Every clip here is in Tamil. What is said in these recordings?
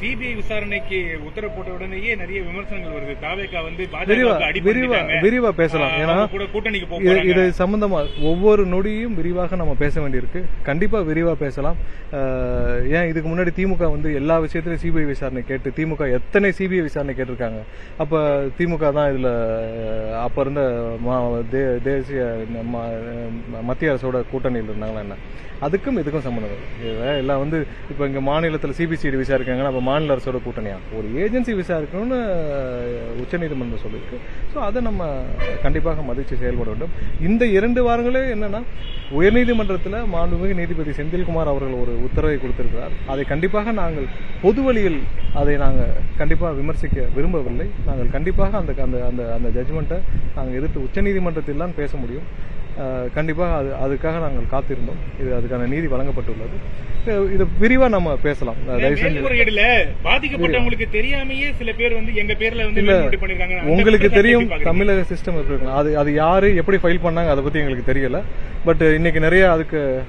சிபிஐ விசாரணைக்கு உத்தரவு போட்ட உடனேயே நிறைய விமர்சனங்கள் வருது. தாவேகா வந்து விரிவா பேசலாம். ஏன்னா கூட்டணிக்கு இது சம்பந்தமா ஒவ்வொரு நொடியும் விரிவாக நம்ம பேச வேண்டியிருக்கு. கண்டிப்பா விரிவா பேசலாம். ஏன் இதுக்கு முன்னாடி திமுக வந்து எல்லா விஷயத்திலும் சிபிஐ விசாரணை கேட்டு திமுக எத்தனை சிபிஐ விசாரணை கேட்டிருக்காங்க. அப்ப திமுக தான் இதுல அப்ப இருந்த தேசிய மத்திய அரசோட கூட்டணியில் இருந்தாங்களா என்ன? அதுக்கும் இதுக்கும் சம்பந்தம் எல்லாம் வந்து இப்ப இங்க மாநிலத்தில் சிபிசிஐடி விசாரிக்காங்கன்னா அப்ப மாநில அரசோட கூட்டணியா? ஒரு ஏஜென்சி விசாரிக்கணும்னு உச்சநீதிமன்றம் சொல்லியிருக்கு. ஸோ அதை நம்ம கண்டிப்பாக மதிச்சு செயல்பட வேண்டும். இந்த 2 வாரங்களே என்னன்னா, உயர்நீதிமன்றத்தில் மாண்புமிகு நீதிபதி செந்தில்குமார் அவர்கள் ஒரு உத்தரவை கொடுத்திருக்கிறார். அதை கண்டிப்பாக நாங்கள் பொது வழியில் அதை நாங்கள் கண்டிப்பாக விமர்சிக்க விரும்பவில்லை. நாங்கள் கண்டிப்பாக அந்த அந்த அந்த ஜட்ஜ்மெண்ட்டை நாங்கள் எதிர்த்து உச்சநீதிமன்றத்தில் தான் பேச முடியும். கண்டிப்பாக அதுக்காக நாங்கள் காத்திருந்தோம். இது அதுக்கான நீதி வழங்கப்பட்டுள்ளது. இது விரிவா நம்ம பேசலாம். பாதிக்கப்பட்டவங்களுக்கு தெரியாமையே சில பேர் வந்து எங்க பேர்ல வந்து உங்களுக்கு தெரியும் தமிழக சிஸ்டம் எப்படி இருக்கு, அது யாரு எப்படி ஃபைல் பண்ணாங்க அதை பத்தி எங்களுக்கு தெரியல. பட் இன்னைக்கு நிறைய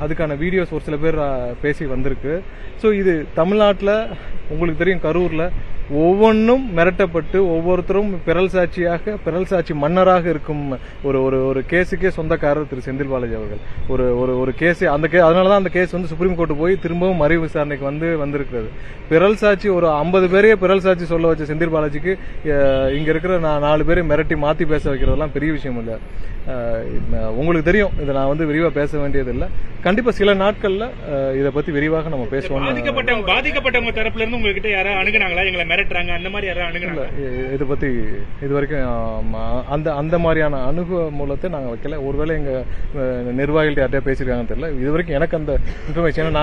அதுக்கான வீடியோஸ் ஒரு சில பேர் பேசி வந்திருக்கு. ஸோ இது தமிழ்நாட்டில் உங்களுக்கு தெரியும், கரூர்ல ஒவ்வொன்றும் மிரட்டப்பட்டு ஒவ்வொருத்தரும் பிறல் சாட்சி மன்னராக இருக்கும் ஒரு கேஸுக்கே சொந்தக்காரர் திரு செந்தில் பாலாஜி அவர்கள். ஒரு கேஸ் அதனாலதான் அந்த கேஸ் வந்து சுப்ரீம் கோர்ட்டு போய் திரும்பவும் மறு விசாரணைக்கு வந்திருக்கிறது. பிறல் சாட்சி ஒரு 50 பேரையே பிறல் சாட்சி சொல்ல வச்ச செந்தில் பாலாஜிக்கு இங்க இருக்கிற 4 பேரை மிரட்டி மாத்தி பேச வைக்கிறதெல்லாம் பெரிய விஷயம் இல்ல. உங்களுக்கு தெரியும், இதை நான் வந்து விரிவா பேச வேண்டியது இல்லை. கண்டிப்பா சில நாட்கள்ல இதை பத்தி விரிவாக நம்ம பேசுவோம். பாதிக்கப்பட்டவங்க தரப்புல இருந்து உங்ககிட்ட யாராவது அணுகுனாங்களா, எங்களை மிரட்டுறாங்க அந்த மாதிரி யாராவது அணுகுனாங்களா? இதை பத்தி இது வரைக்கும் அந்த மாதிரியான மூலத்தை நாங்க வைக்கல. ஒருவேளை எங்க நிர்வாகிகள் யார்கிட்ட பேசிருக்காங்கன்னு தெரியல. இது வரைக்கும் எனக்கு அந்த இன்ஃபர்மேஷன்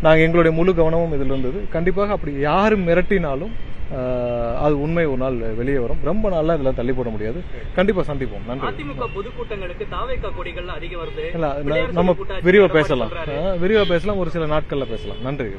நாங்க எங்களுடைய முழு கவனமும் இதுல இருந்தது. கண்டிப்பாக அப்படி யாரு மிரட்டினாலும் அது உண்மை ஒரு நாள் வெளியே வரும். ரொம்ப நாளா இதெல்லாம் தள்ளி போட முடியாது. கண்டிப்பா சந்திப்போம். நன்றி. அதிமுக பொதுக்கூட்டங்களுக்கு தாவேகா கொடிகள் அதிகம் வருது. நம்ம விரிவா பேசலாம். ஒரு சில நாட்கள்ல பேசலாம். நன்றி.